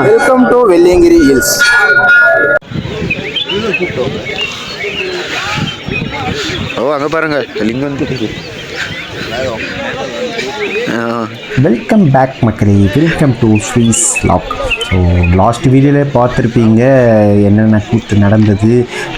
Welcome to Velliangiri hills. ஓ அங்கே பாருங்க லிங்கம் தெரியுது. வெல்கம் பேக் மக்களே, வெல்கம் டு ஸ்வீஸ் லாக். ஸோ லாஸ்ட் வீடியோவில் பார்த்துருப்பீங்க என்னென்ன கூத்து நடந்தது,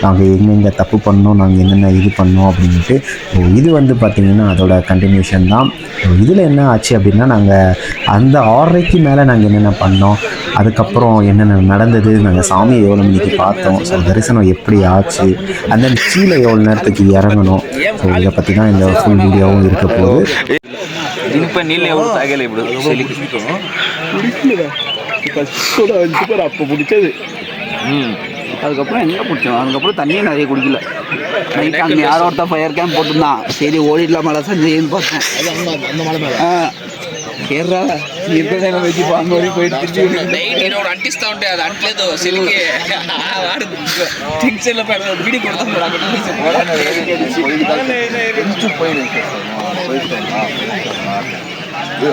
நாங்கள் எங்கெங்கே தப்பு பண்ணோம், நாங்கள் என்னென்ன இது பண்ணோம் அப்படின்ட்டு. ஸோ இது வந்து பார்த்திங்கன்னா அதோட கண்டினியூஷன் தான். ஸோ இதில் என்ன ஆச்சு அப்படின்னா, நாங்கள் அந்த 6:30க்கு மேலே நாங்கள் என்னென்ன பண்ணோம், அதுக்கப்புறம் என்னென்ன நடந்தது, நாங்கள் சாமியை எவ்வளோ மணிக்கு பார்த்தோம், ஸோ தரிசனம் எப்படி ஆச்சு, அந்த கீழே எவ்வளோ நேரத்துக்கு இறங்கணும், ஸோ இதை பற்றி தான் இந்த ஃபுல் வீடியோவும் இருக்க போகுது. இப்போ நீல எவ்வளோ தாகலை அப்போ பிடிச்சது. அதுக்கப்புறம் எங்கே பிடிச்சோம், அதுக்கப்புறம் தண்ணியும் நிறைய குடிக்கல. நைட்டு அங்கே யாரோ ஒருத்தர் ஃபயர் கேம்ப் போட்டுருந்தான். சரி ஓடிடலாம் மழை செஞ்சேன்னு பார்த்தேன். கேட்றா இருக்கிறத வச்சு பாங்க வரைக்கும் போயிட்டு திருச்சி அண்டிஸ்தா உண்டு. அது அண்டிலேதோ சிலுக்கு டென்ஷனில் போய் வீடு கொடுத்தா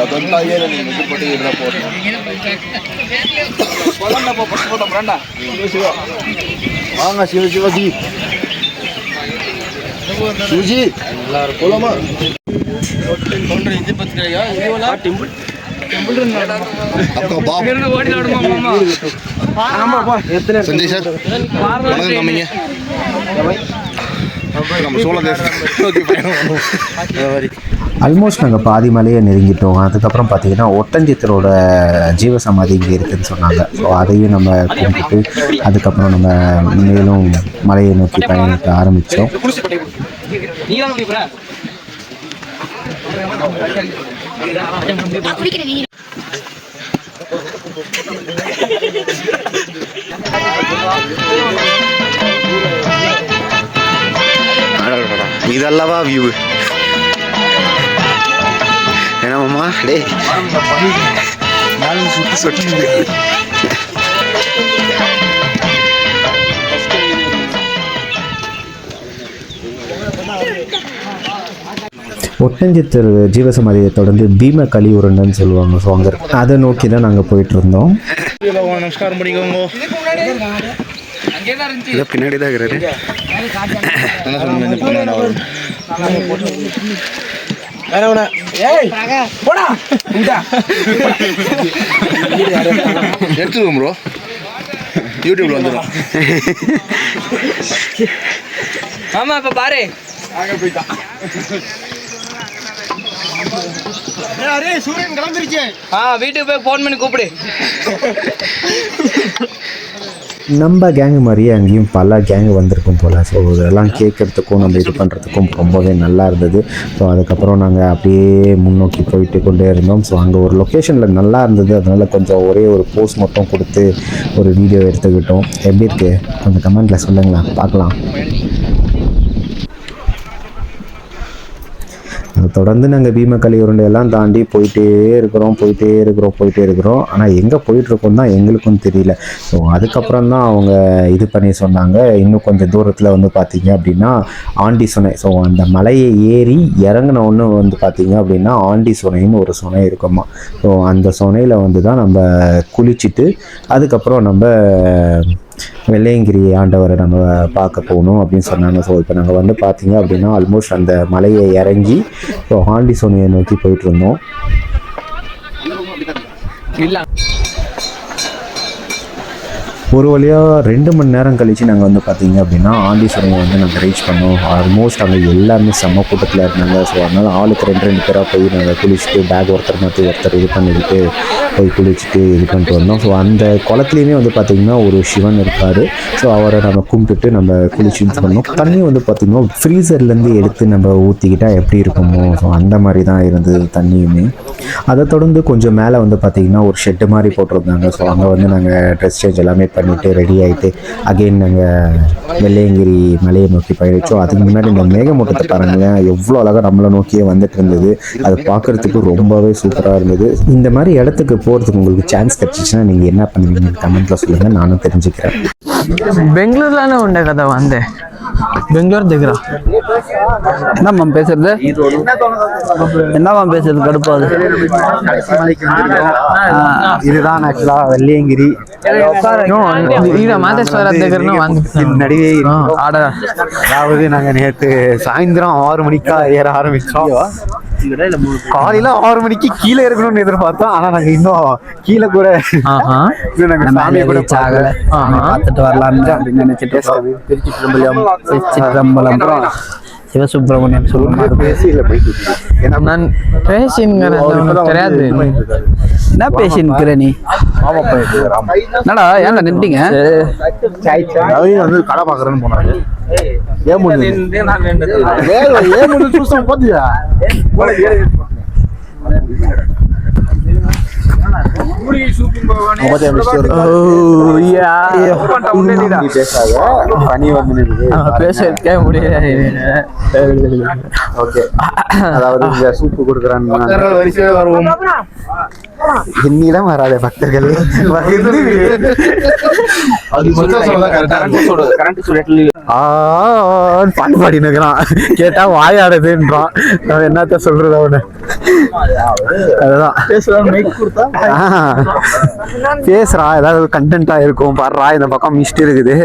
அதெல்லாம் ஏன் நீங்கள் போட்டு இடுறா போட்டோம் போட்டோம் வேண்டா. வாங்க சிவஜி சிவஜி எல்லாரும் போலாமா? சஞ்சய் சார் வணக்கம். நம்ம சோழ ஆல்மோஸ்ட் நாங்கள் பாதி மலையை நெருங்கிட்டோம். அதுக்கப்புறம் பார்த்திங்கன்னா ஒட்டஞ்சத்திரோட ஜீவசமாதி இங்கே இருக்குதுன்னு சொன்னாங்க. ஸோ அதையும் நம்ம கும்பிட்டு அதுக்கப்புறம் நம்ம மேலும் மலையை நோக்கி பயணிக்க ஆரம்பித்தோம். இதல்லவா வியூ என்னம்மா டே ஒட்டஞ்சத்திர ஜீவசமாதியை தொடர்ந்து பீம கலியுருண்டன்னு சொல்லுவாங்க. ஸோ அங்கே அதை நோக்கி தான் நாங்கள் போயிட்டு இருந்தோம். நமஸ்காரம் பண்ணிக்கோங்க. பின்னாடி தான் இருக்கிறாரு. எடுத்துக்கோம் ப்ரோ, யூடியூப்ல வந்துடும். ஆமா இப்ப பாரு சூரியன் கிளம்பிருச்சு. வீட்டுக்கு போய் போன் பண்ணி கூப்பிடு. நம்ம கேங்கு மாதிரியே அங்கேயும் பல கேங்கு வந்திருக்கும் போல். ஸோ இதெல்லாம் கேட்குறதுக்கும் நம்ம இது பண்ணுறதுக்கும் ரொம்பவே நல்லா இருந்தது. ஸோ அதுக்கப்புறம் நாங்கள் அப்படியே முன்னோக்கி போயிட்டு கொண்டே இருந்தோம். ஸோ அங்கே ஒரு லொக்கேஷனில் நல்லா இருந்தது, அதனால் கொஞ்சம் ஒரே ஒரு போஸ்ட் மட்டும் கொடுத்து ஒரு வீடியோ எடுத்துக்கிட்டோம். எப்படி இருக்குது கொஞ்சம் கமெண்ட்டில் சொல்லுங்களேன், பார்க்கலாம். தொடர்ந்து நாங்கள் பீமக்கலி உருண்டையெல்லாம் தாண்டி போயிட்டே இருக்கிறோம். ஆனால் எங்கே போயிட்டுருக்கோம் தான் எங்களுக்கும் தெரியல. ஸோ அதுக்கப்புறம் தான் அவங்க இது பண்ணி சொன்னாங்க, இன்னும் கொஞ்சம் தூரத்தில் வந்து பார்த்திங்க அப்படின்னா ஆண்டி சுனை. ஸோ அந்த மலையை ஏறி இறங்கின ஒன்று வந்து பார்த்திங்க அப்படின்னா ஆண்டி சுனைன்னு ஒரு சுனை இருக்குமா. ஸோ அந்த சுனையில் வந்து தான் நம்ம குளிச்சுட்டு அதுக்கப்புறம் நம்ம வெள்ளையங்கிரி ஆண்டவரை நம்ம பார்க்க போகணும் அப்படின்னு சொன்னாங்க. ஸோ இப்போ நாங்கள் வந்து பார்த்திங்க அப்படின்னா ஆல்மோஸ்ட் அந்த மலையை இறங்கி ஸோ ஆண்டி சோனியை நோக்கி போயிட்டு இருந்தோம். ஒரு வழியாக 2 மணி நேரம் கழித்து நாங்கள் வந்து பார்த்திங்க அப்படின்னா ஆண்டி சோனியை வந்து நாங்கள் ரீச் பண்ணோம். ஆல்மோஸ்ட் அங்கே எல்லாமே செம்ம கூட்டத்தில் இருந்தாங்க. ஸோ அதனால் ஆளுக்கு 2 பேராக போய் நாங்கள் குளிச்சுட்டு பேக் ஒருத்தர் மாற்றி ஒருத்தர் இது பண்ணிக்கிட்டு போய் குளிச்சுட்டு இது பண்ணிட்டு வந்தோம். ஸோ அந்த குளத்துலேயுமே வந்து பார்த்திங்கன்னா ஒரு சிவன் இருக்கார். ஸோ அவரை நம்ம கும்பிட்டுட்டு நம்ம குளிச்சுட்டு பண்ணோம். தண்ணி வந்து பார்த்திங்கன்னா ஃப்ரீசர்லேருந்து எடுத்து நம்ம ஊற்றிக்கிட்டால் எப்படி இருக்குமோ ஸோ அந்த மாதிரி தான் இருந்தது தண்ணியுமே. அதை தொடர்ந்து கொஞ்சம் மேலே வந்து பார்த்திங்கன்னா ஒரு ஷெட்டு மாதிரி போட்டிருந்தாங்க. ஸோ அங்கே வந்து நாங்கள் ட்ரெஸ் சேஞ்ச் எல்லாமே பண்ணிவிட்டு ரெடி ஆகிட்டு அகெயின் நாங்கள் வெள்ளையங்கிரி மலையை நோக்கி பயணித்தோம். அதுக்கு முன்னாடி இந்த மேகமூட்டத்தை பாருங்களேன், எவ்வளோ அழகாக நம்மளை நோக்கியே வந்துட்டு இருந்தது. அது பார்க்குறதுக்கு ரொம்பவே சூப்பராக இருந்தது. இந்த மாதிரி இடத்துக்கு போகிறதுக்கு உங்களுக்கு சான்ஸ் கிடச்சிச்சின்னா நீங்கள் என்ன பண்ணுவீங்கன்னு கமெண்ட்டில் சொல்லுங்கள், நானும் தெரிஞ்சுக்கிறேன். பெங்களூர்லானே உண்டே கதை வந்தேன். பெங்களூர் దగ్గర என்னம்மா பேசுறது என்னம்மா பேசுறது கடுப்பாது இதுதான் ஆக்சுவலா வெள்ளியங்கிரி நடுவே அதாவது நாங்க நேற்று சாயந்தரம் 6 மணிக்கா ஏற ஆரம்பிச்சோம். காலையில 6 மணிக்கு கீழே இருக்கணும்னு எதிர்பார்த்தோம். ஆனா நாங்க இன்னும் கீழே கூட சாமியை கூட பார்த்துட்டு வரலான்னு அப்படின்னு நினைச்சிட்டு திருச்சிற்றம்பலம் சிவசுப்பிரமணியம் சொல்லுங்க. பேசியில போயிட்டு நான் தெரியாது என்ன பேசின்னு நீ என்னடா ஏன்டா நின்ட்டீங்க? வந்து கடை பாக்குறேன்னு போனாரு. చూస్తాం పోతుందా அதாவது சூப்பு கொடுக்குறான்னு என்னிடம் வராத பக்தர்கள் பாட்டு பாடினுக்கிறான். கேட்டா வாயாடுதுன்றான். நான் என்னத்த சொல்றது அவனு. அதுதான் பேசுறா ஏதாவது கண்டென்ட்டா இருக்கும் பாடுறா. இந்த பக்கம் மிஸ்ட் இருக்குது.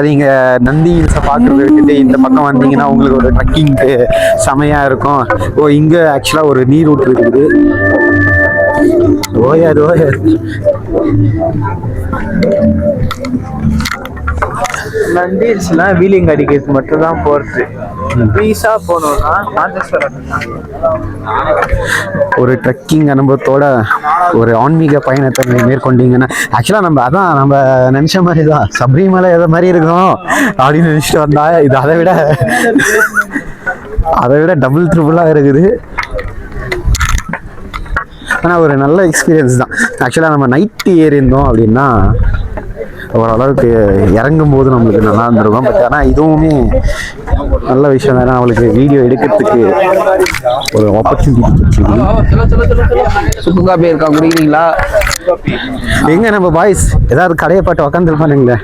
நீங்க நந்தி ஹில்ஸை பாக்குறது விட்டுட்டு இந்த பக்கம் வந்தீங்கன்னா உங்களுக்கு ஒரு ட்ரக்கிங்க்கு செமையா இருக்கும். ஓ இங்க ஆக்சுவலா ஒரு நீர் ஊற்று இருக்குது. ஓயாது நந்தி ஹில்ஸ்னா வீலிங் அடிக்கிறது மட்டும் தான் போறது. பீஸா போனோம்னா ஒரு ட்ரெக்கிங் அனுபவத்தோட ஒரு ஆன்மீக பயணத்தை மேற்கொண்டீங்கன்னா ஆக்சுவலா நம்ம நினைச்ச மாதிரி தான் சபரிமலை எதை மாதிரி இருக்கும் அப்படின்னு நினைச்சிட்டு வந்தா இது அதை விட டபுள் ட்ரிபிளா இருக்குது. ஆனால் ஒரு நல்ல எக்ஸ்பீரியன்ஸ் தான். ஆக்சுவலாக நம்ம நைட்டு ஏறியிருந்தோம் அப்படின்னா ஓரளவுக்கு இறங்கும் போது நம்மளுக்கு நல்லா இருந்திருக்கும். பட் ஆனால் இதுவுமே நல்ல விஷயம் தான். அவளுக்கு வீடியோ எடுக்கிறதுக்கு ஒரு ஆப்பர்ச்சுனிட்டி சுக்கு காப்பி இருக்கா குடிக்கிறீங்களா? எங்க நம்ம பாய்ஸ் ஏதாவது கடையை பாட்டு உக்காந்துருப்பானுங்களே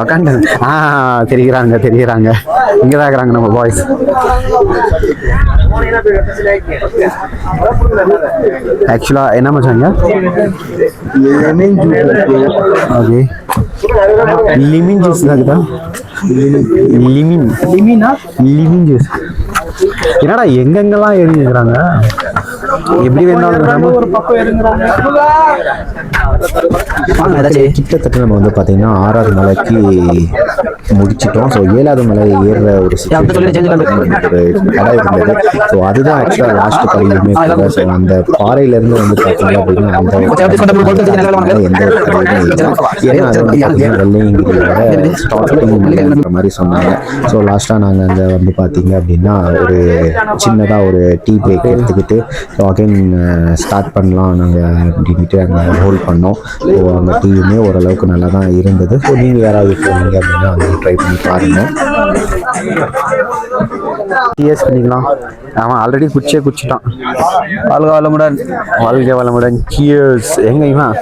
உக்காந்து தெரிகிறாங்க இங்கதான் இருக்கிறாங்க நம்ம பாய்ஸ். ஆக்சுவலா என்ன மச்சாங்க ஓகே லிமின் ஜூஸ் தான். லிமின் ஜூஸ் என்னடா எங்கெங்கெல்லாம் ஏறிக்கிறாங்க எப்படி வேணாலும் ஒரு பக்கம் கிட்டத்தட்ட நம்ம வந்து பார்த்தீங்கன்னா 6வது மலைக்கு முடிச்சிட்டோம். ஸோ 7வது மலை ஏறுற ஒரு கடை இருந்தது. ஸோ அதுதான் ஆக்சுவலாக லாஸ்ட் கடையுமே கூட. ஸோ அந்த பாறையிலேருந்து வந்து பார்த்தீங்க அப்படின்னா அந்த எந்த வெள்ளையங்கிரியோட ஸ்டார்டிங் மாதிரி சொன்னாங்க. ஸோ லாஸ்ட்டாக நாங்கள் அங்கே வந்து பார்த்தீங்க அப்படின்னா ஒரு சின்னதாக ஒரு டீ பிரேக் எடுத்துக்கிட்டு ஸோ அகைன் ஸ்டார்ட் பண்ணலாம் நாங்கள் அப்படின்ட்டு அங்கே ஹோல்ட் பண்ணோம். ஸோ அந்த டீயுமே ஓரளவுக்கு நல்லா தான் இருந்தது. ஸோ நீங்கள் யாராவது போனீங்க அப்படின்னா வந்து ட்ரை பண்ணி பாருங்கள். டிஎஸ் பண்ணிக்கலாம். அவன் ஆல்ரெடி குடிச்சிட்டான். வாழ்க வளமுடன் சியர்ஸ். எங்க இவன்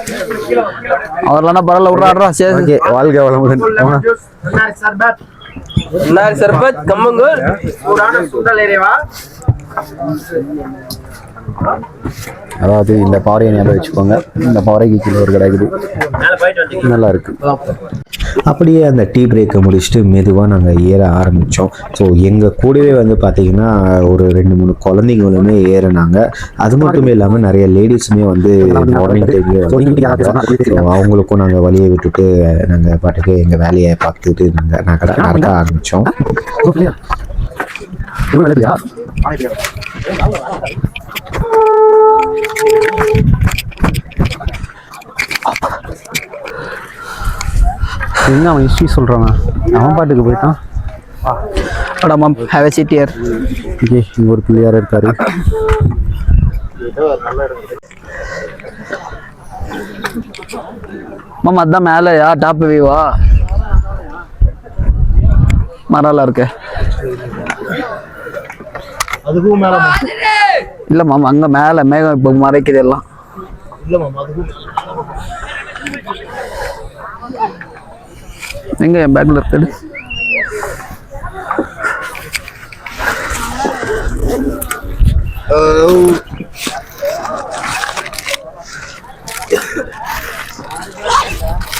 அவர்லாம் பரவாயில்ல விட்றாடுறா. சரி ஓகே வாழ்க வளமுடன். சர்பத் கம்மங்கூர் அதாவது இந்த பாறையை ஞாபகம் வச்சுக்கோங்க. இந்த பாறைக்கு கீழே ஒரு கிடைக்குது நல்லா இருக்கு. அப்படியே அந்த டீ பிரேக்கை முடிச்சுட்டு மெதுவாக நாங்கள் ஏற ஆரம்பித்தோம். ஸோ எங்கள் கூடவே வந்து பார்த்தீங்கன்னா ஒரு 2-3 குழந்தைங்களுமே ஏறினாங்க. அது மட்டுமே இல்லாமல் நிறைய லேடிஸுமே வந்து மார்னிங் டைம்லேயே வந்து அவங்களுக்கும் நாங்கள் வழியை விட்டுட்டு நாங்கள் பாட்டுக்கு எங்கள் வேலையை பார்த்துட்டு நாங்கள் நடக்க ஆரம்பித்தோம். எங்க அவன் ஹிஸ்ட்ரி சொல்றான். அவன் பாட்டுக்கு போயிட்டான். Have a seat here. Okay இங்க ஒரு பிள்ளையார் இருக்காரு. மாமா அதான் மேலயா டாப் வியூவா மரம்லாம் இருக்கு. அதுக்கும் மேல இல்ல மாமா அங்க மேல மேகம் இப்ப மறைக்குது எல்லாம். இல்ல மாமா அதுக்கும் எங்க என் பேக்ல இருக்கு.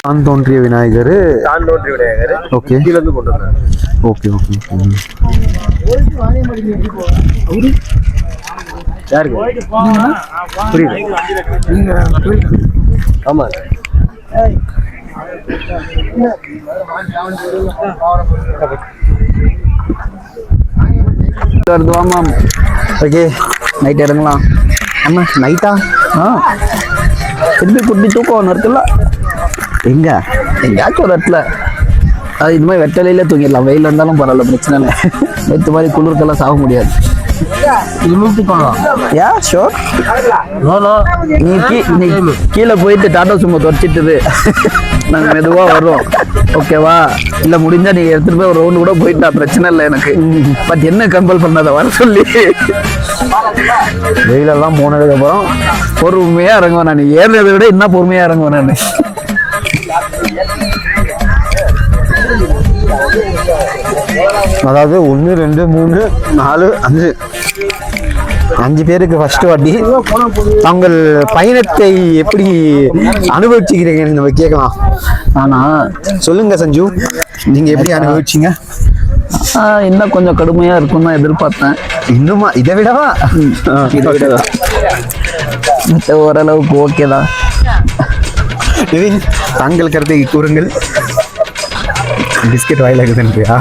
தான் தோன்றிய விநாயகர். ஓகே கீழேருந்து கொண்டு வந்தாங்க. ஓகே ஓகே யாருக்கு புரியுது? ஆமாம். வருதுவாமா. ஓகே நைட் இறங்கலாம். ஆமாம் நைட்டா? திருப்பி குட்டி தூக்கம் ஒன்று இருக்குல்ல, எங்க எங்கேயாச்சும் ஒரு இடத்துல. அது இது மாதிரி வெட்டலையில தூங்கிடலாம், வெயில் இருந்தாலும் பரவாயில்ல, பிரச்சனை இல்லை. நேற்று மாதிரி குளிர்க்கெல்லாம் சாக முடியாது. யா ஷோர். நீ கீழே போயிட்டு டாட்டா சும்மா தொடச்சிட்டுது, நாங்கள் மெதுவாக வர்றோம், ஓகேவா? இல்லை முடிஞ்சா நீ எடுத்துட்டு போய் ஒரு ரவுண்டு கூட போயிட்டா, பிரச்சனை இல்லை எனக்கு. பட் என்ன கம்பல் பண்ணாத வர சொல்லி. வெயிலெல்லாம் போனதுக்கப்புறம் பொறுமையாக இறங்குவேன் நான், ஏறுறதை விட இன்னும் பொறுமையாக இறங்குவேன் நான். அதாவது 1 2 3 4 5 பேருக்கு ஃபர்ஸ்ட் வாட்டி. தாங்கள் பயணத்தை எப்படி அனுபவிச்சுக்கிறீங்கன்னு நம்ம கேட்கலாம். ஆனா சொல்லுங்க சஞ்சு, நீங்க எப்படி அனுபவிச்சீங்க? இன்னும் கொஞ்சம் கடுமையா இருக்கும் தான் எதிர்பார்த்தேன். இன்னுமா? இதை விடவா? இதை விடவா? ஓரளவுக்கு ஓகே தான். தாங்கள் கருத்தை கூறுங்கள். பிஸ்கெட் வாயில இருக்குதுன்றியா?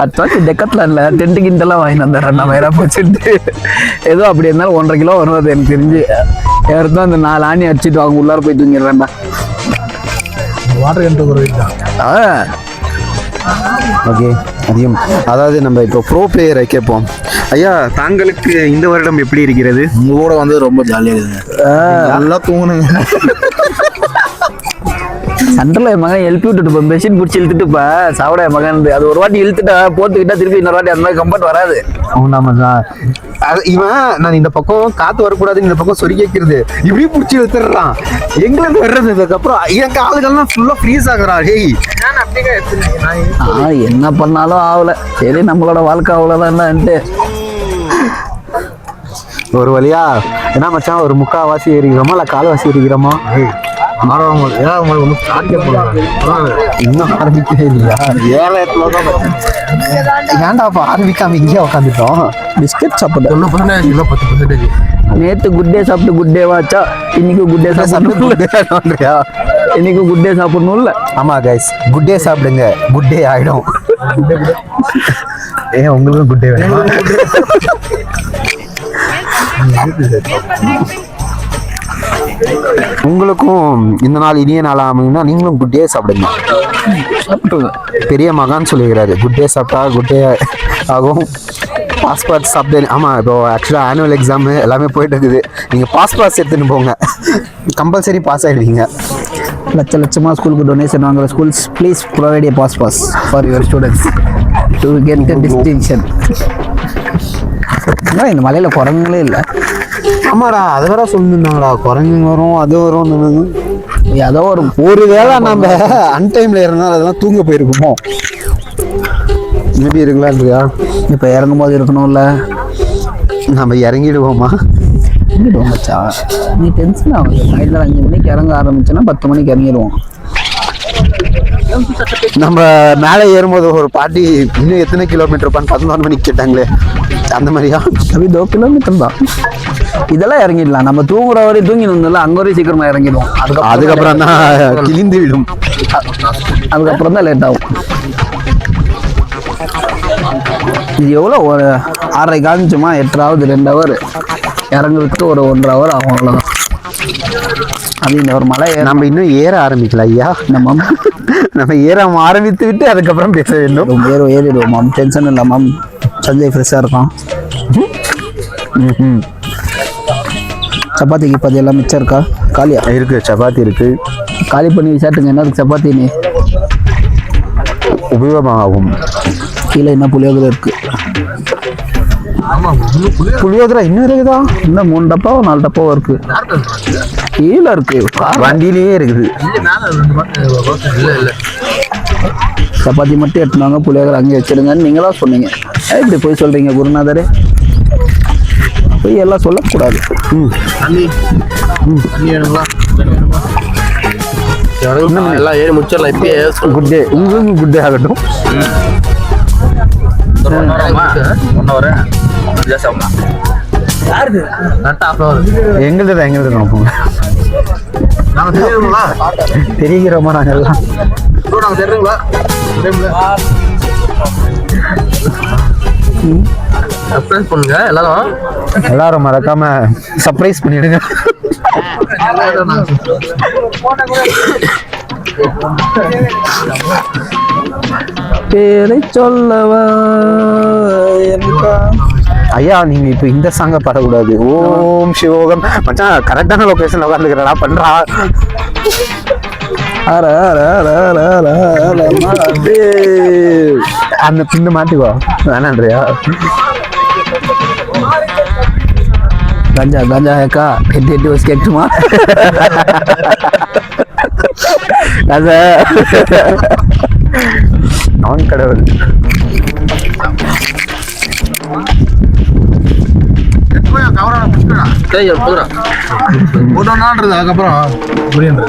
அட்வாச்சு டெக்கத்லான்ல டென்ட் கிண்டெல்லாம் வாங்கி வந்துடுறேன் நான் வேற போச்சுட்டு. ஏதோ அப்படி இருந்தாலும் 1.5 கிலோ வருவது எனக்கு தெரிஞ்சு. யாருக்கும் அந்த 4 ஆணி அடிச்சுட்டு அவங்க உள்ளார போய் தூங்கிடுறேன்டா. Water control. ஓகே அதிகம். அதாவது நம்ம இப்போ ப்ரோ பிளேயரை கேட்போம். ஐயா, தாங்களுக்கு இந்த வருடம் எப்படி இருக்கிறது? உங்களோட வந்து ரொம்ப ஜாலியாக இருக்குங்க. நல்லா தூங்கணுங்க. சென்டர்ல என் மகன் எழுப்பி விட்டுட்டு பெட்ஷீட் பிடிச்சி இழுத்துட்டுப்பா சாப்பிட என் மகன். அது ஒரு வாட்டி இழுத்துட்டா போட்டுக்கிட்டா திருப்பி இன்னொரு வாட்டி அந்த மாதிரி கம்ஃபர்ட் வராது. ஆமாம் சார். இவன் நான் இந்த பக்கம் காத்து வரக்கூடாது, இந்த பக்கம் சொறி கேட்கிறது, இப்படி பிடிச்சி இழுத்துடுறான். எங்களுக்கு வர்றது அதுக்கப்புறம் என் காலுகள்லாம் ஃபுல்லாக ஃப்ரீஸ் ஆகுறான். ஹேய், என்ன பண்ணாலும் ஆகல. சரி, நம்மளோட வாழ்க்கை அவ்வளோதான்ட்டு ஒரு வழியா என்ன மச்சான், ஒரு 3/4 இருக்கிறோமா இல்லை 1/4 இருக்கிறோமா? இன்னும் ஆரம்பிக்கவே இல்லையா? ஏன்டா அப்ப ஆரம்பிக்காம இங்கேயே உட்காந்துட்டோம். பிஸ்கட் சாப்பிட்டு 10%. நேற்று குட் டே சாப்பிட்டு குட் டே வாச்சா, இன்னைக்கு குட் டே சாப்பிட்டு இன்னைக்கு குட் டே சாப்பிடணும்ல. ஆமா கைஸ், குட் டே சாப்பிடுங்க, குட் டே ஆயிடும். ஏன் உங்களுக்கும் குட் டே வேணுமா? உங்களுக்கும் இந்த நாள் இனிய நாள் அமைங்கன்னா நீங்களும் குட் டே சாப்பிடுங்க. பெரிய மகான் சொல்லிக்கிறாரு, குட் டே சாப்பிட்டா குட் டே ஆகும். பாஸ்பார்ட் சாப்பிட்டு, ஆமாம், இப்போ ஆக்சுவலாக ஆனுவல் எக்ஸாமு எல்லாமே போயிட்டு இருக்குது. நீங்கள் பாஸ்பார்ட் எடுத்துன்னு போங்க, கம்பல்சரி பாஸ் ஆகிடுவீங்க. லட்சமாக ஸ்கூலுக்கு டொனேஷன் வாங்குற schools, please provide a pass for your students to get the distinction. இந்த மலையில் குரங்குங்களே இல்லை. ஆமாடா, அது வேற சொல்லியிருந்தாங்கடா, குரங்கு வரும் அது வரும். ஏதோ ஒரு வேளை நம்ம அன்டைமில் இருந்தால் அதெல்லாம் தூங்க போயிருக்குமோ? மேபி இருக்கலாம் இல்லையா? இப்போ இறங்கும் போது இருக்கணும்ல, நம்ம இறங்கிடுவோமா? இறங்கிடுவோம் மச்சா, நீ டென்ஷன் ஆகுது. நைட்டில் 5 மணிக்கு இறங்க ஆரம்பிச்சோன்னா 10 மணிக்கு இறங்கிடுவோம். நம்ம மேலே ஏறும்போது ஒரு பாட்டி இன்னும் எத்தனை கிலோமீட்டர் 11 மணிக்கு கேட்டாங்களே, அந்த மாதிரியா? அப்படி 2 கிலோமீட்டர் தான். இதெல்லாம் இறங்கிடலாம். நம்ம தூங்குற வரையும் தூங்கினோம்ல, அங்கே வரையும் சீக்கிரமா இறங்கிடுவோம். அதுக்கப்புறம் தான் கிழிந்து விடும். அதுக்கப்புறம் தான் லேட் ஆகும். இது எவ்வளோ? ஒரு 6:30 காமிச்சோமா, 8 2 ஹவர் இறங்குறதுக்கு ஒரு 1.5 ஹவர் ஆகும், அவ்வளோதான். அது இந்த ஒரு மலை நம்ம இன்னும் ஏற ஆரம்பிக்கல ஐயா. நம்ம ஏற ஆரம்பித்து விட்டு அதுக்கப்புறம் பேச வேண்டும். ஏறிடுவோம் மேம், டென்ஷன் இல்லை மேம். சஞ்சய் ஃப்ரெஷ்ஷாக இருக்கான். சப்பாத்திக்கு இப்போ எல்லாம் மிச்சம் இருக்கா? காலியா இருக்கு, சப்பாத்தி இருக்கு. காலி பண்ணி விசாட்டுங்க. என்னதுக்கு சப்பாத்தி? நீ உபயோகமாகும். கீழே என்ன புளியோதரை இருக்கு? புளியோதரை இன்னும் இருக்குதா? இன்னும் 3 டப்பாவோ 4 டப்பாவோ இருக்கு. கீழே இருக்கு, வண்டியிலேயே இருக்குது. சப்பாத்தி மட்டும் எடுத்துனாங்க, புளியோகரை அங்கே வச்சிருங்கன்னு நீங்களா சொன்னீங்க. இப்படி போய் சொல்றீங்க குருநாதரே, போய் எல்லாம் சொல்லக்கூடாது. எல்லாம் ஏறி முடிச்சிடலாம் இப்பயே. குட் டே, உங்களுக்கு குட் டே ஆகட்டும். எங்களுது எங்களுது நோக்கம் தெரிகிறோமா நாங்கள் எல்லாம். சர்ப்ரைஸ் பண்ணுங்க எல்லாரும் மறக்காம சர்ப்ரைஸ் பண்ணிடுங்க. பேரை சொல்லவா ஐயா, நீங்க இப்ப இந்த சாங்க பாடக்கூடாது. ஓம் சிவோகம் மச்சான், கரெக்டான லொகேஷன்ல உட்காந்துக்கிறா பண்றா. அந்த பின்னு மாட்டிக்கோ வேணான்றியா? கஞ்சா கஞ்சா ஏக்கா 8 வருஷம் கேட்குமா? அது நான் கடவுள். அதுக்கப்புறம் புரியுது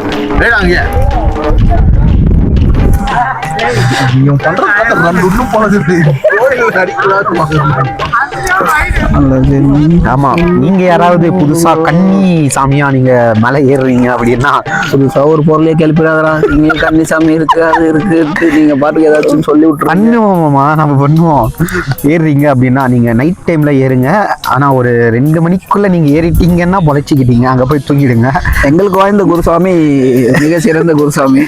ஆமா, நீங்க யாராவது புதுசா கன்னி சாமியா நீங்க மலை ஏறுறீங்க அப்படின்னா, புதுசா ஒரு பொருளையே கேள்விப்படாதரா, இங்க கன்னி சாமி இருக்கு அது இருக்கு, நீங்க பாட்டுக்கு ஏதாச்சும் சொல்லி விட்டுருங்க. பண்ணுவோமா, நம்ம பண்ணுவோம். ஏறுறீங்க அப்படின்னா நீங்க நைட் டைம்ல ஏறுங்க. ஆனா ஒரு 2 மணிக்குள்ள நீங்க ஏறிட்டீங்கன்னா பொழைச்சிக்கிட்டீங்க, அங்க போய் தூங்கிடுங்க. எங்களுக்கு வாய்ந்த குருசாமி மிக சிறந்த குருசாமி.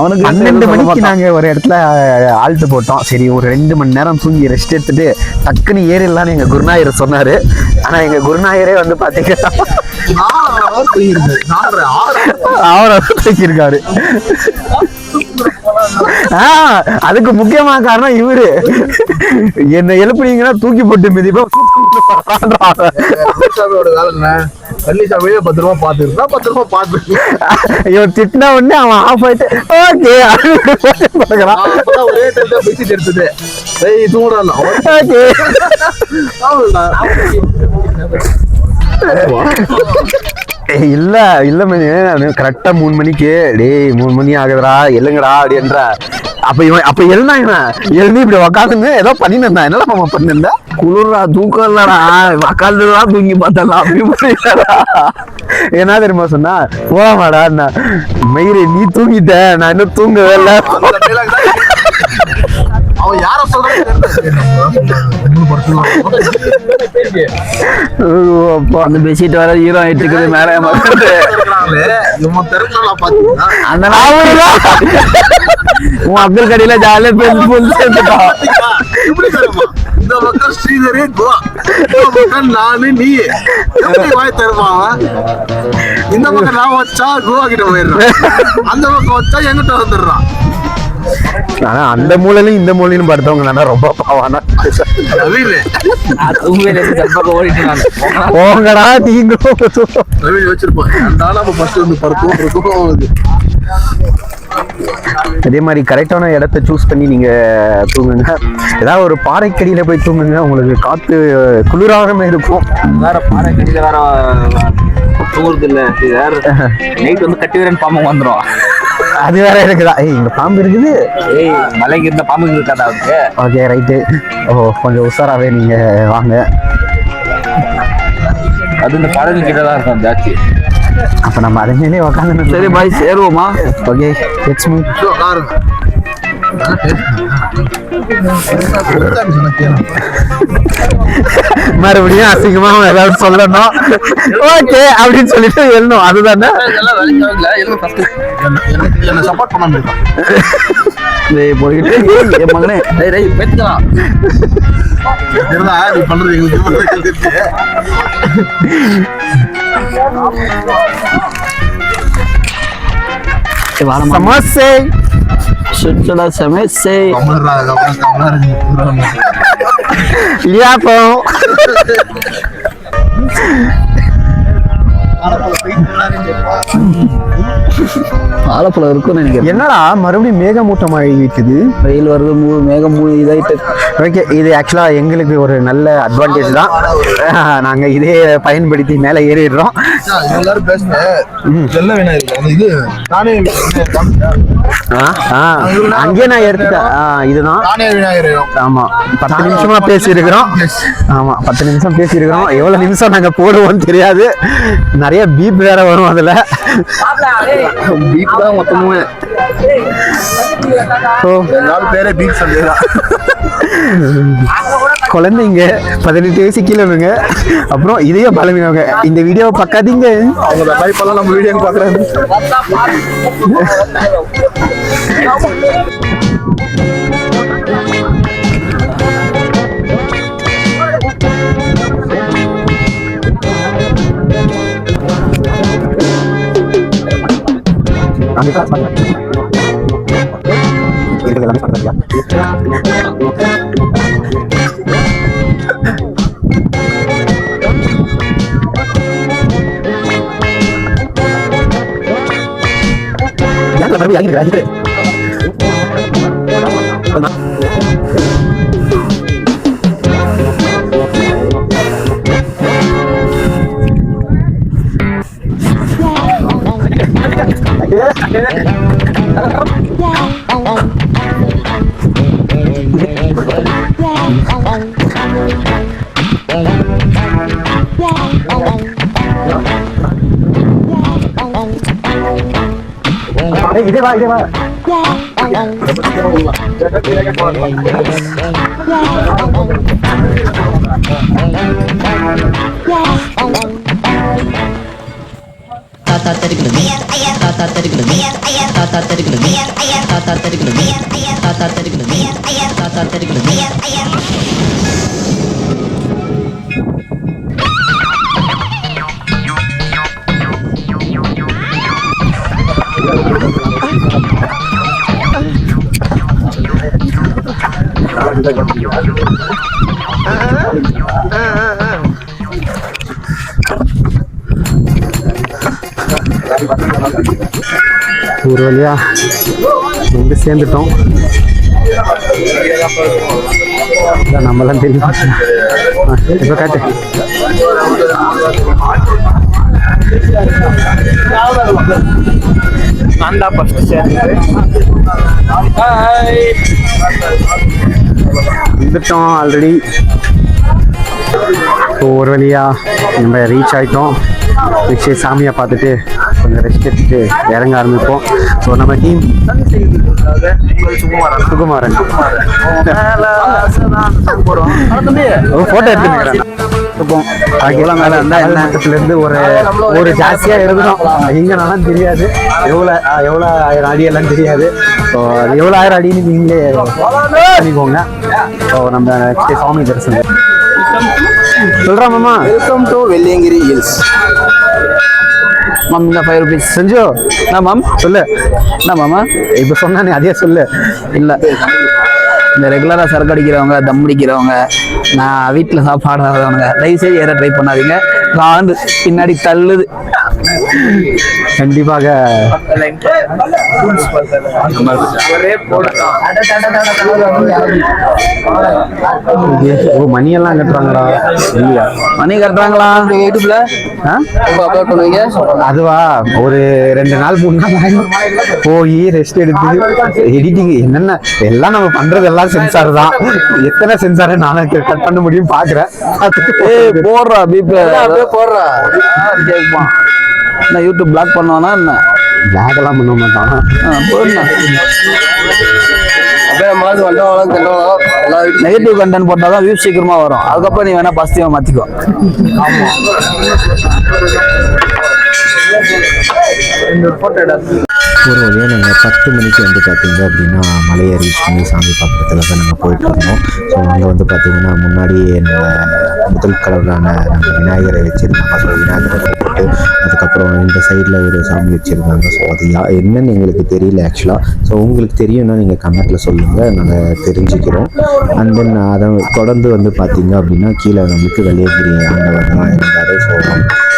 அவனுக்கு 12 மணிக்கு நாங்க ஒரு இடத்துல ஆல்ட்டு போட்டோம். சரி, ஒரு 2 மணி நேரம் தூங்கி ரெஸ்ட் எடுத்துட்டு டக்குன்னு ஏறிடலாம்னு எங்க குருநாயர் சொன்னாரு. ஆனா எங்க குருநாயரே வந்து பாத்தீங்கன்னா இருக்காரு. அதுக்கு முக்கியமான காரணம் இவரு. என்ன எழுப்புனீங்கன்னா தூக்கி போட்டு மிதிப்பா. பழனிசாமியே பத்திரமா பாத்துருக்கா, பத்திரமா பாத்து இவன் திட்டினா உடனே அவன் ஆஃப் ஆயிட்டு ஓகே ஒரே டைம் பேசிட்டு எடுத்தது தூங்கலாம். இல்ல இல்ல கரெக்டா 3 மணிக்கு டேய் 3 மணி ஆகுதுடா எழுங்கடா அப்படின்ற. அப்ப எழுந்தா எழுந்து இப்படி உக்காந்துங்க ஏதோ பண்ணிட்டு இருந்தா. என்னடா மாமா பண்ணிருந்தா? குளிர்றா தூக்கம் இல்லடா, உக்காந்துதான் தூங்கி பார்த்தா அப்படி முடியலடா. என்ன தெரியுமா சொன்னா, போவாமாடா மயிறு நீ தூங்கிட்ட, நான் இன்னும் தூங்கவே இல்லை. அவன் யார அந்த பெட்ஷீட் வர ஹீரோ ஆயிட்டு இருக்குது மேல. அந்த உன் அப்துல் கடியில ஜாலியா பேசி சேர்ந்துட்டான். இந்த பக்கம் ஸ்ரீதரே கோவா, நானு நீ வாய் தருவான். இந்த பக்கம் நான் வச்சா கோவா கிட்ட போயிடுறான், அந்த பக்கம் வச்சா எங்கிட்ட வந்துடுறான். ஆனா அந்த மூலையிலும் இந்த மூலையிலும் படுத்தவங்க நானா ரொம்ப பாவானா. போங்கடா நீங்க வச்சிருப்போம். அதே மாதிரி கரெக்டான இடத்த சூஸ் பண்ணி நீங்க தூங்குங்க. ஏதாவது ஒரு பாறைக்கடியில போய் தூங்குங்க, உங்களுக்கு காத்து குளிராகவே இருக்கும். வேற பாறைக்கடியில வேற தூங்குறது இல்ல, வேற நைட் வந்து கட்டி வரேன் பாம்பு வந்துடும். அது வேற இருக்குதா? இங்க பாம்பு இருக்குது. மலைக்கு இருந்த பாம்பு இருக்காதா? Okay right. ஓ கொஞ்சம் உஷாராவே நீங்க வாங்க. அது இந்த பழனி கிட்ட தான் இருக்கும் ஜாஸ்தி. அப்ப நம்ம அதே மேலே உக்காந்து. சரி பாய், சேருவோமா? Okay let's move. மறுபடியும் அசிங்கமா ஏதாவது சொல்லணும். ஓகே அப்படின்னு சொல்லிட்டு எழுணும். அதுதானே என்ன சப்போர்ட் பண்ண போயிட்டு என் மகனே பேசலாம். நீ பண்றது எங்களுக்கு சமோசே சுற்றுலா சமோசே இல்லையா? ஆலப்பழம் இருக்கும்னு நினைக்கிறேன். என்னடா மறுபடியும் மேகமூட்டமாக இருக்குது. வெயில் வருது, மேகம் இதாயிட்டு. ஓகே, இது ஆக்சுவலாக எங்களுக்கு ஒரு நல்ல அட்வான்டேஜ் தான். நாங்கள் இதே பயன்படுத்தி மேலே ஏறிடுறோம். எல்லாரும் பேசுனேன் எல்லாம் வேணா இருக்கு இது நானே அங்கேயே நான் எடுத்துட்டேன். இதுதான் நானே விநாயகர். ஆமா 10 நிமிஷமா பேசியிருக்கிறோம். ஆமா 10 நிமிஷம் பேசியிருக்கிறோம். எவ்வளவு நிமிஷம் நாங்க போடுவோம்னு தெரியாது. நிறைய பீப் வேற வரும் அதுல. பீப் தான் மொத்தமும். எல்லாரும் பேரே பீப் சொல்லிடுறான். குழந்தைங்க 18 வயசு கீழேங்க. அப்புறம் இதையே பழமினவங்க இந்த வீடியோவை பார்க்காதீங்க. அவங்க லைஃப் நம்ம வீடியோ பார்க்குறாங்க. இதே வா தாத்தா தருகிறது தாத்தா தருகிறது தாத்தா தருகிறது தாத்தா தருகிறது தாத்தா தருகிறது தாத்தா தருகிறது. ஒரு வழியா வந்து சேர்ந்துட்டோம். நம்மளாம் தெரியும். இப்போ காட்டு. வந்துட்டோம் ஆல்ரெடி. ஒரு வழியா நம்ம ரீச் ஆகிட்டோம். நெக்ஸ்ட் சாமியை பார்த்துட்டு கொஞ்சம் ரெஸ்ட் எடுத்துட்டு இறங்க ஆரம்பிப்போம். ஸோ நம்ம டீம் சுகுமாரன் ஃபோட்டோ எடுத்துக்கிறேன். இருந்து ஒரு ஜாஸ்தியா எழுதணும். எங்கனாலும் தெரியாது, எவ்வளோ ஆயிரம் அடி எல்லாம் தெரியாது. ஸோ அது எவ்வளோ ஆயிரம் அடின்னு நீங்களே பண்ணிக்கோங்க. ஸோ நம்ம சாமி தரிசனம் சொல்றோம். மாமா welcome to Velliangiri hills. Ma'am இந்த 5 rupees செஞ்சு என்ன மேம் சொல்லு. என்ன மாமா இப்போ சொன்னா நீ அதே சொல்லு. இல்லை, இந்த ரெகுலராக சரக்கு அடிக்கிறவங்க, தம் அடிக்கிறவங்க, நான் வீட்டில் சாப்பாடாதவங்க தயவுசெய்து ஏற ட்ரை பண்ணாதீங்க. காண்டு பின்னாடி தள்ளுது. கண்டிப்பாக மணியெல்லாம் கட்டுறாங்கடா. இல்லையா மணி கட்டுறாங்களா யூடியூப்ல? அப்லோட் பண்ணுவீங்க? அதுவா ஒரு 2 நாள் 3 நாள் ஆகும். போய் ரெஸ்ட் எடுத்து எடிட்டிங் என்னென்ன எல்லாம் நம்ம பண்றது எல்லாம் சென்சார் தான். எத்தனை சென்சாரை நானும் கட் பண்ண முடியும் பாக்குறேன். போடுறா பீப் போடுறா. நான் யூடியூப் பிளாக் பண்ணுவானா என்ன? பிளாக்லாம் பண்ண மாட்டான். நெகட்டிவ் கண்டென்ட் போட்டாதான் வியூஸ் சீக்கிரமா வரும். அதுக்கப்புறம் நீ வேணா பாசிட்டிவா மாத்திக்கோ. ஒரு வழியாக நாங்கள் 10 மணிக்கு வந்து பார்த்தீங்க அப்படின்னா மலையை ரீச் பண்ணி சாமி பார்க்குறதுல தான் நாங்கள் போயிட்டு இருந்தோம். ஸோ அங்கே வந்து பார்த்தீங்கன்னா முன்னாடியே முதல் கடவுளான நாங்கள் விநாயகரை வச்சுருந்தாங்க. ஸோ விநாயகரை போட்டு அதுக்கப்புறம் இந்த சைடில் ஒரு சாமி வச்சுருந்தாங்க. ஸோ அது என்னன்னு எங்களுக்கு தெரியல ஆக்சுவலாக. ஸோ உங்களுக்கு தெரியும்னா நீங்கள் கமெண்ட்டில் சொல்லுங்கள், நாங்கள் தெரிஞ்சுக்கிறோம். அண்ட் தென் அதை தொடர்ந்து வந்து பார்த்தீங்க அப்படின்னா கீழே நம்மளுக்கு வெள்ளியங்கிரி ஆண்டவர் தான் இருந்தார். ஸோ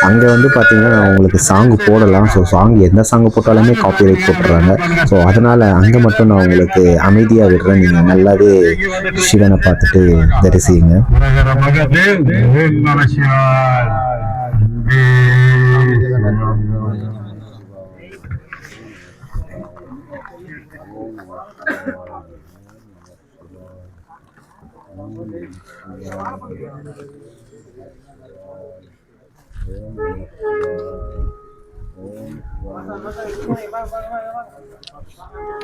அங்கே வந்து பார்த்தீங்கன்னா நான் உங்களுக்கு சாங் போடலாம். ஸோ சாங் எந்த சாங் போட்டாலுமே காப்பிரைட் போட்டுடுறாங்க. ஸோ அதனால் அங்கே மட்டும் நான் உங்களுக்கு அமைதியாக விடுறேன். நீங்கள் நல்லாவே சிவனை பார்த்துட்டு தரிசிங்க.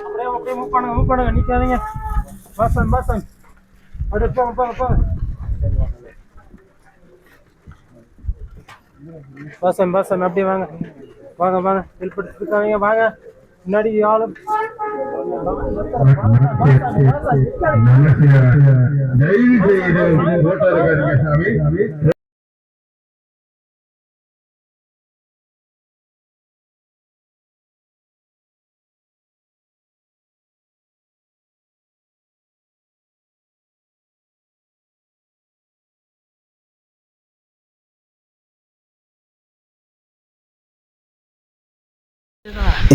அப்படியே மூவ் பண்ணுங்க நிக்காதீங்க. பாசன் அப்படியே போங்க பாசன் அப்படியே வாங்க ஹெல்ப் எடுத்துக்காதீங்க. வாங்க முன்னாடி ஆளு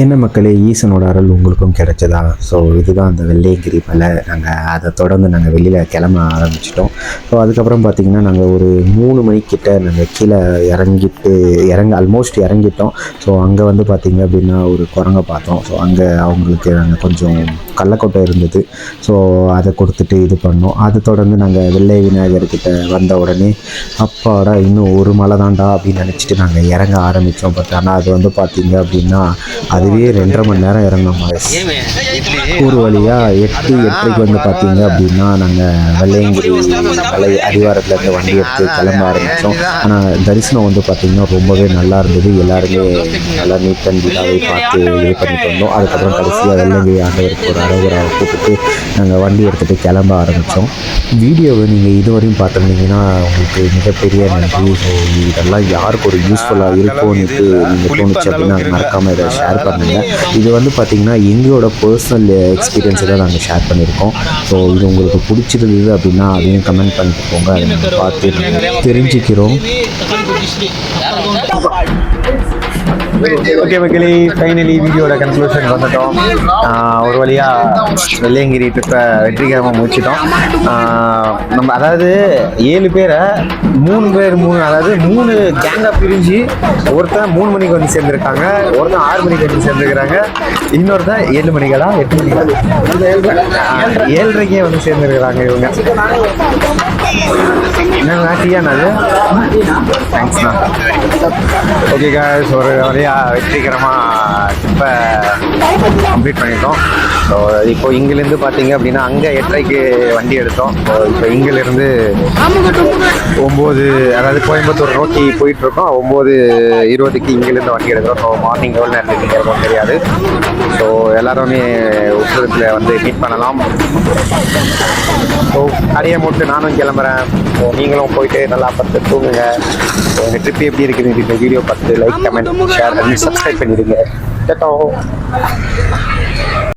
என்ன மக்களே, ஈசனோட அருள் உங்களுக்கும் கிடைச்சதா? ஸோ இதுதான் அந்த வெள்ளையங்கிரி மலை. நாங்கள் அதை தொடர்ந்து நாங்கள் வெளியில் கிளம்ப ஆரம்பிச்சிட்டோம். ஸோ அதுக்கப்புறம் பார்த்திங்கன்னா நாங்கள் ஒரு 3 மணிக்கிட்ட நாங்கள் கீழே ஆல்மோஸ்ட் இறங்கிட்டோம். ஸோ அங்கே வந்து பார்த்திங்க அப்படின்னா ஒரு குரங்கை பார்த்தோம். ஸோ அங்கே அவங்களுக்கு நாங்கள் கொஞ்சம் கள்ளக்கொட்டை இருந்தது. ஸோ அதை கொடுத்துட்டு இது பண்ணோம். அதை தொடர்ந்து நாங்கள் வெள்ளை விநாயகர்கிட்ட வந்த உடனே அப்பாடா இன்னும் ஒரு மலை தாண்டா அப்படின்னு நினச்சிட்டு நாங்கள் இறங்க ஆரம்பித்தோம். பட் ஆனால் அது வந்து பார்த்திங்க அப்படின்னா அதுவே 2.5 மணி நேரம் இறங்கினோம். ஒரு வழியாக 8:30 வந்து பார்த்தீங்க அப்படின்னா நாங்கள் வெள்ளையங்கிரி மலை அடிவாரத்துலேருந்து வண்டி எடுத்து கிளம்ப ஆரம்பித்தோம். ஆனால் தரிசனம் வந்து பார்த்திங்கன்னா ரொம்பவே நல்லா இருந்தது. எல்லாருமே நல்லா நீட் அண்ட் நீட்டாகவே பார்த்து இது பண்ணிட்டு வந்தோம். அதுக்கப்புறம் கடைசியாக வெள்ளையங்கிரி ஆண்டவருக்கு ஒரு அரோகராவை கூப்பிட்டு நாங்கள் வண்டி எடுத்துகிட்டு கிளம்ப ஆரம்பித்தோம். வீடியோவை நீங்கள் இதுவரையும் பார்த்துருந்தீங்கன்னா உங்களுக்கு மிகப்பெரிய நன்றி. ஸோ இதெல்லாம் யாருக்கு ஒரு யூஸ்ஃபுல்லாக இருக்கும்னு நீங்கள் தோணுச்சு அப்படின்னா மறக்காமல் இதை ஷேர் பண்ணுங்கள். இது வந்து பார்த்திங்கன்னா எங்களோட பர்சனல் எக்ஸ்பீரியன்ஸை தான் நாங்கள் ஷேர் பண்ணியிருக்கோம். ஸோ இது உங்களுக்கு பிடிச்சிருந்தது அப்படின்னா அதையும் கமெண்ட் பண்ணிட்டு போங்க. அதை நாங்கள் பார்த்து தெரிஞ்சுக்கிறோம். ஓகே மக்களே, ஃபைனலி வீடியோட கன்க்ளூஷன் வந்துட்டோம். ஒரு வழியாக வெள்ளையங்கிரி ட்ரிப்பை வெற்றிகரமாக முடிச்சிட்டோம். நம்ம அதாவது 7 பேரை 3 பேர் அதாவது 3 கேங்காக பிரிஞ்சு ஒருத்தன் 3 மணிக்கு வந்து சேர்ந்துருக்காங்க, ஒருத்தன் 6 மணிக்கு வந்து சேர்ந்துருக்கிறாங்க, இன்னொருத்தன் 7 மணிக்கா 8 மணிக்கா 7:30 வந்து சேர்ந்துருக்கிறாங்க. இவங்க என்னங்க டீயானது? தேங்க்ஸ்ண்ணா. ஓகே காய்ஸ், ஒரு வழியாக வெற்றிகரமாக ட்ரிப்பை கம்ப்ளீட் பண்ணிட்டோம். ஸோ இப்போ இங்கிலேருந்து பார்த்தீங்க அப்படின்னா அங்கே 8:30க்கு வண்டி எடுத்தோம். ஸோ இப்போ இங்கிலேருந்து 9 அதாவது கோயம்புத்தூர் நோக்கி போயிட்டுருக்கோம். 9:20க்கு இங்கிலேருந்து வண்டி எடுக்கிறோம். ஸோ மார்னிங் எவ்வளோ நேரத்துக்கு இருக்கும் தெரியாது. ஸோ எல்லாருமே உத்தரத்தில் வந்து மீட் பண்ணலாம். ஸோ அடைய மட்டும் நானும் கிளம்புறேன். ஸோ நீங்களும் போயிட்டு நல்லா பார்த்து தூங்குங்க. ஸோ உங்கள் ட்ரிப் எப்படி இருக்குது இந்த வீடியோ பார்த்து லைக், கமெண்ட், ஷேர் பண்ணி சப்ஸ்கிரைப் பண்ணிடுங்க.